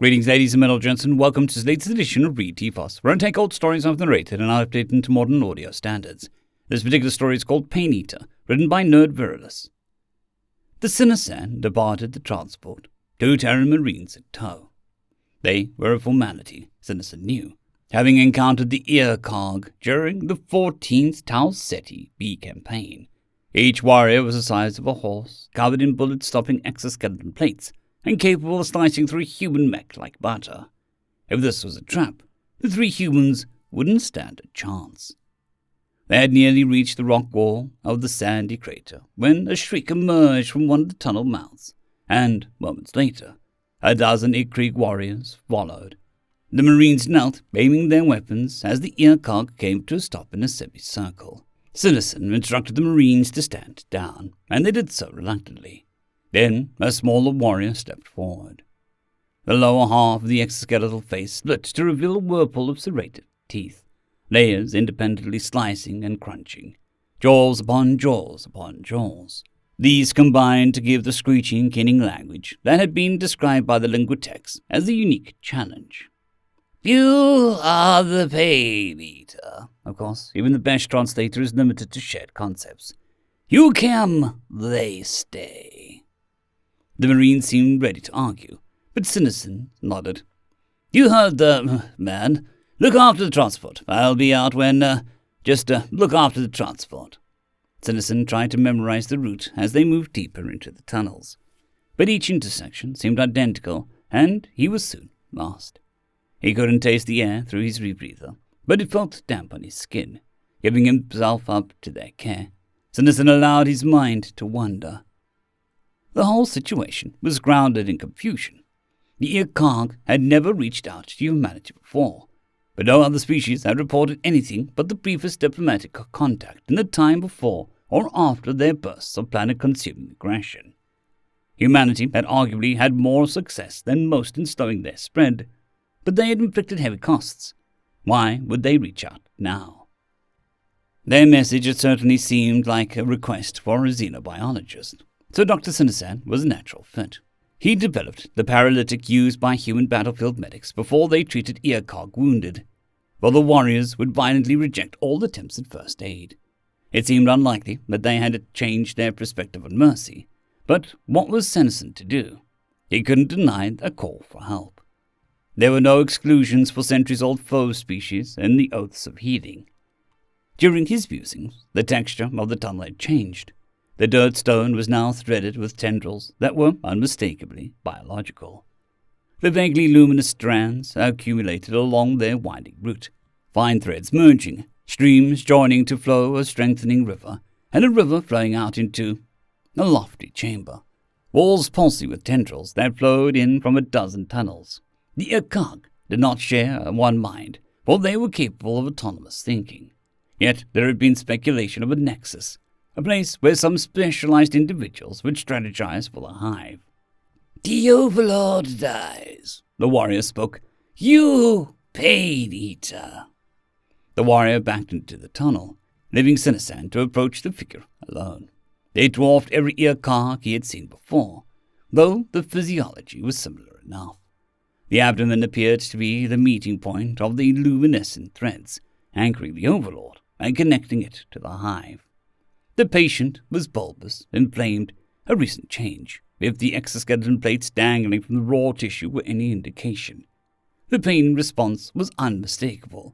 Greetings, ladies and gentlemen, welcome to this latest edition of Read TFOS, where I take old stories I've narrated and update them to modern audio standards. This particular story is called Pain Eater, written by nerdovirales. The Sinisan departed the transport, 2 Terran Marines in tow. They were a formality, Sinisan knew, having encountered the ear cog during the 14th Tau Ceti B campaign. Each warrior was the size of a horse, covered in bullet-stopping exoskeleton plates, and capable of slicing through a human mech like butter. If this was a trap, the 3 humans wouldn't stand a chance. They had nearly reached the rock wall of the sandy crater when a shriek emerged from one of the tunnel mouths, and, moments later, a dozen Ikrig warriors followed. The Marines knelt, aiming their weapons as the ear cog came to a stop in a semicircle. Citizen instructed the Marines to stand down, and they did so reluctantly. Then a smaller warrior stepped forward. The lower half of the exoskeletal face split to reveal a whirlpool of serrated teeth, layers independently slicing and crunching, jaws upon jaws upon jaws. These combined to give the screeching, kinning language that had been described by the linguitex as a unique challenge. You are the Pain Eater. Of course, even the best translator is limited to shared concepts. You come, they stay. The Marine seemed ready to argue, but Sinisan nodded. You heard the man. Look after the transport. I'll be out when, just look after the transport. Sinisan tried to memorize the route as they moved deeper into the tunnels. But each intersection seemed identical, and he was soon lost. He couldn't taste the air through his rebreather, but it felt damp on his skin. Giving himself up to their care, Sinisan allowed his mind to wander. The whole situation was grounded in confusion. The ear cog had never reached out to humanity before, but no other species had reported anything but the briefest diplomatic contact in the time before or after their bursts of planet-consuming aggression. Humanity had arguably had more success than most in slowing their spread, but they had inflicted heavy costs. Why would they reach out now? Their message had certainly seemed like a request for a xenobiologist. So Dr. Sinisan was a natural fit. He developed the paralytic used by human battlefield medics before they treated ear cog wounded, while the warriors would violently reject all attempts at first aid. It seemed unlikely that they had changed their perspective on mercy, but what was Sinisan to do? He couldn't deny a call for help. There were no exclusions for centuries-old foe species in the Oaths of Healing. During his musings, the texture of the tunnel had changed. The dirt stone was now threaded with tendrils that were unmistakably biological. The vaguely luminous strands accumulated along their winding route, fine threads merging, streams joining to flow a strengthening river, and a river flowing out into a lofty chamber, walls pulsing with tendrils that flowed in from a dozen tunnels. The Akag did not share one mind, for they were capable of autonomous thinking. Yet there had been speculation of a nexus, a place where some specialized individuals would strategize for the hive. The Overlord dies, the warrior spoke. You, Pain Eater. The warrior backed into the tunnel, leaving Sinisan to approach the figure alone. They dwarfed every ear cog he had seen before, though the physiology was similar enough. The abdomen appeared to be the meeting point of the luminescent threads, anchoring the Overlord and connecting it to the hive. The patient was bulbous, inflamed, a recent change, if the exoskeleton plates dangling from the raw tissue were any indication. The pain response was unmistakable.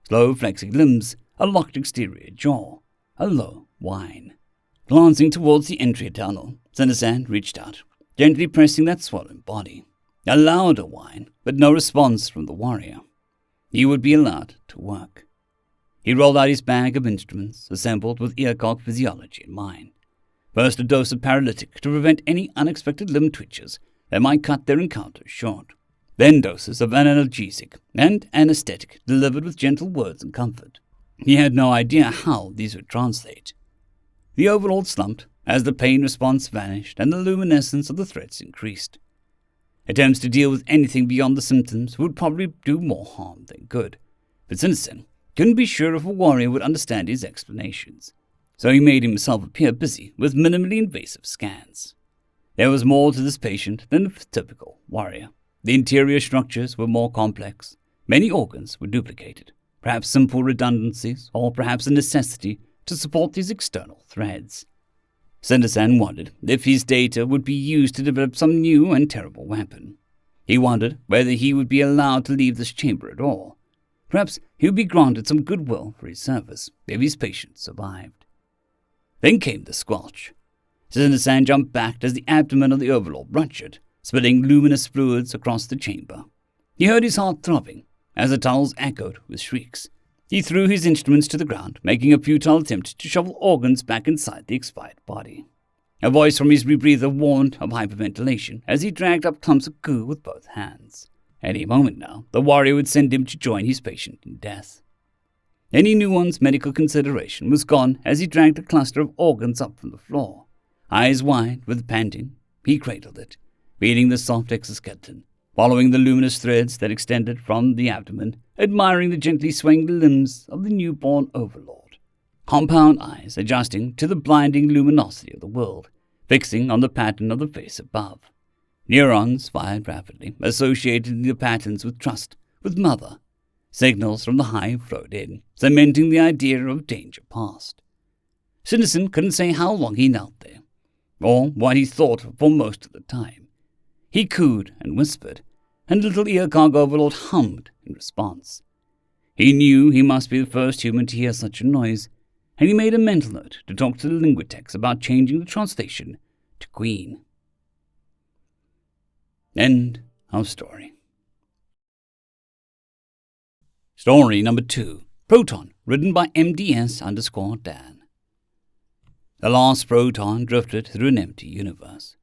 Slow flexing limbs, a locked exterior jaw, a low whine. Glancing towards the entry tunnel, Sinisan reached out, gently pressing that swollen body. A louder whine, but no response from the warrior. He would be allowed to work. He rolled out his bag of instruments, assembled with earcog physiology in mind. First a dose of paralytic to prevent any unexpected limb twitches that might cut their encounter short. Then doses of analgesic and anesthetic delivered with gentle words and comfort. He had no idea how these would translate. The Overlord slumped as the pain response vanished and the luminescence of the threats increased. Attempts to deal with anything beyond the symptoms would probably do more harm than good, but Sinisan couldn't be sure if a warrior would understand his explanations, so he made himself appear busy with minimally invasive scans. There was more to this patient than a typical warrior. The interior structures were more complex. Many organs were duplicated, perhaps simple redundancies, or perhaps a necessity to support these external threads. Sanderson wondered if his data would be used to develop some new and terrible weapon. He wondered whether he would be allowed to leave this chamber at all. Perhaps he would be granted some goodwill for his service if his patient survived. Then came the squelch. Sanderson jumped back as the abdomen of the Overlord ruptured, spilling luminous fluids across the chamber. He heard his heart throbbing as the tunnels echoed with shrieks. He threw his instruments to the ground, making a futile attempt to shovel organs back inside the expired body. A voice from his rebreather warned of hyperventilation as he dragged up clumps of goo with both hands. Any moment now, the warrior would send him to join his patient in death. Any nuanced medical consideration was gone as he dragged a cluster of organs up from the floor. Eyes wide with panting, he cradled it, beating the soft exoskeleton, following the luminous threads that extended from the abdomen, admiring the gently swaying limbs of the newborn overlord. Compound eyes adjusting to the blinding luminosity of the world, fixing on the pattern of the face above. Neurons fired rapidly, associating the patterns with trust, with mother. Signals from the hive flowed in, cementing the idea of danger past. Sanderson couldn't say how long he knelt there, or what he thought for most of the time. He cooed and whispered, and little ear-cog overlord hummed in response. He knew he must be the first human to hear such a noise, and he made a mental note to talk to the linguitex about changing the translation to Queen. End of story. Story number 2, Proton, written by MDS_Dan. The last Proton drifted through an empty universe.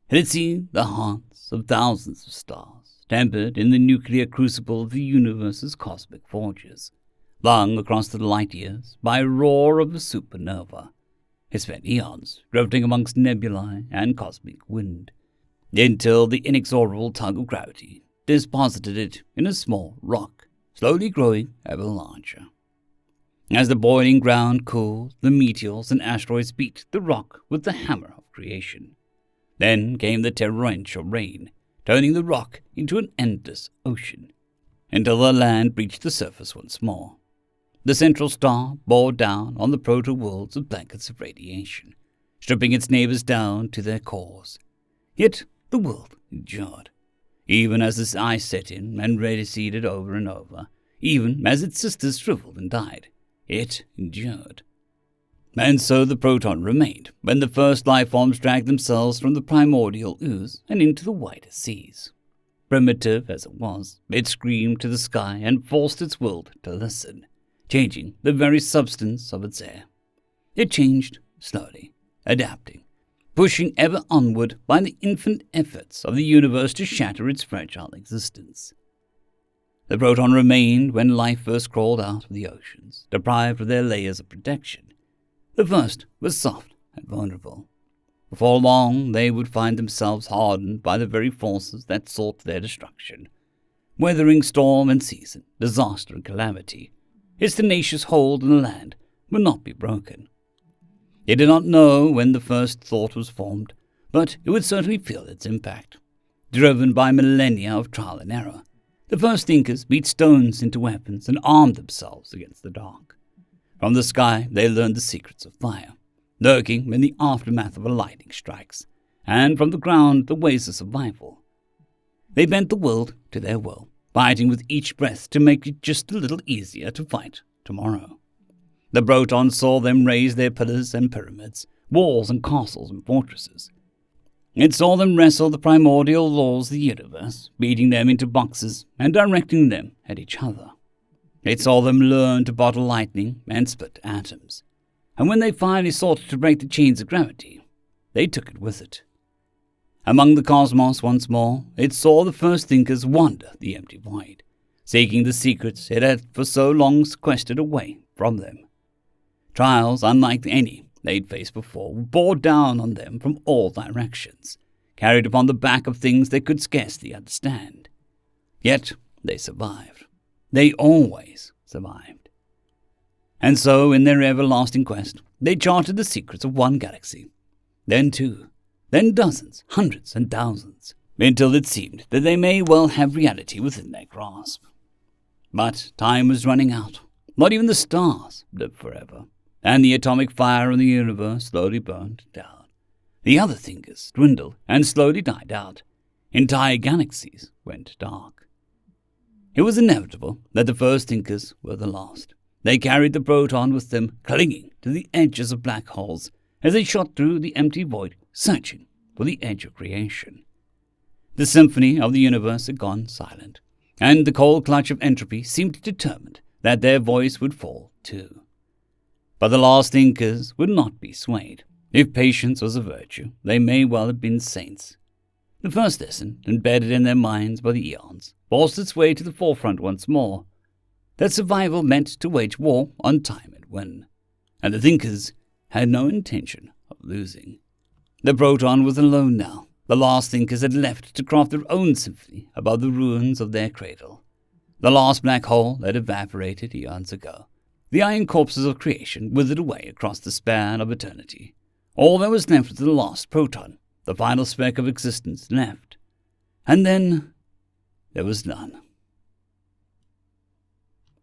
It had seen the hearts of thousands of stars, tempered in the nuclear crucible of the universe's cosmic forges, flung across the light years by a roar of a supernova. It spent eons drifting amongst nebulae and cosmic wind, until the inexorable tug of gravity deposited it in a small rock, slowly growing ever larger. As the boiling ground cooled, the meteors and asteroids beat the rock with the hammer of creation. Then came the torrential rain, turning the rock into an endless ocean, until the land breached the surface once more. The central star bore down on the proto-worlds with blankets of radiation, stripping its neighbors down to their cores. Yet the world endured, even as its ice set in and receded over and over, even as its sisters shriveled and died. It endured. And so the Proton remained, when the first life forms dragged themselves from the primordial ooze and into the wider seas. Primitive as it was, it screamed to the sky and forced its world to listen, changing the very substance of its air. It changed slowly, adapting, pushing ever onward by the infinite efforts of the universe to shatter its fragile existence. The Proton remained when life first crawled out of the oceans, deprived of their layers of protection. The first was soft and vulnerable. Before long, they would find themselves hardened by the very forces that sought their destruction. Weathering storm and season, disaster and calamity, its tenacious hold on the land would not be broken. It did not know when the first thought was formed, but it would certainly feel its impact. Driven by millennia of trial and error, the first thinkers beat stones into weapons and armed themselves against the dark. From the sky they learned the secrets of fire, lurking in the aftermath of a lightning strikes, and from the ground the ways of survival. They bent the world to their will, fighting with each breath to make it just a little easier to fight tomorrow. The Proton saw them raise their pillars and pyramids, walls and castles and fortresses. It saw them wrestle the primordial laws of the universe, beating them into boxes and directing them at each other. It saw them learn to bottle lightning and split atoms. And when they finally sought to break the chains of gravity, they took it with it. Among the cosmos once more, it saw the first thinkers wander the empty void, seeking the secrets it had for so long sequestered away from them. Trials unlike any they'd faced before bore down on them from all directions, carried upon the back of things they could scarcely understand. Yet they survived. They always survived. And so, in their everlasting quest, they charted the secrets of one galaxy, then two, then dozens, hundreds and thousands, until it seemed that they may well have reality within their grasp. But time was running out. Not even the stars lived forever, and the atomic fire in the universe slowly burned down. The other thinkers dwindled and slowly died out. Entire galaxies went dark. It was inevitable that the first thinkers were the last. They carried the Proton with them, clinging to the edges of black holes as they shot through the empty void, searching for the edge of creation. The symphony of the universe had gone silent, and the cold clutch of entropy seemed determined that their voice would fall too. But the last thinkers would not be swayed. If patience was a virtue, they may well have been saints. The first lesson, embedded in their minds by the eons, forced its way to the forefront once more. That survival meant to wage war on time and win, and the thinkers had no intention of losing. The Proton was alone now. The last thinkers had left to craft their own symphony above the ruins of their cradle. The last black hole had evaporated eons ago. The iron corpses of creation withered away across the span of eternity. All that was left was the last Proton, the final speck of existence left. And then there was none.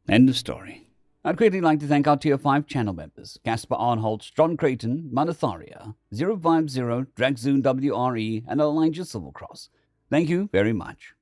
End of story. I'd greatly like to thank our Tier 5 channel members, Caspar Arnholtz, John Creighton, Manatharia, 050, Dragzoon WRE, and Elijah Silvercross. Thank you very much.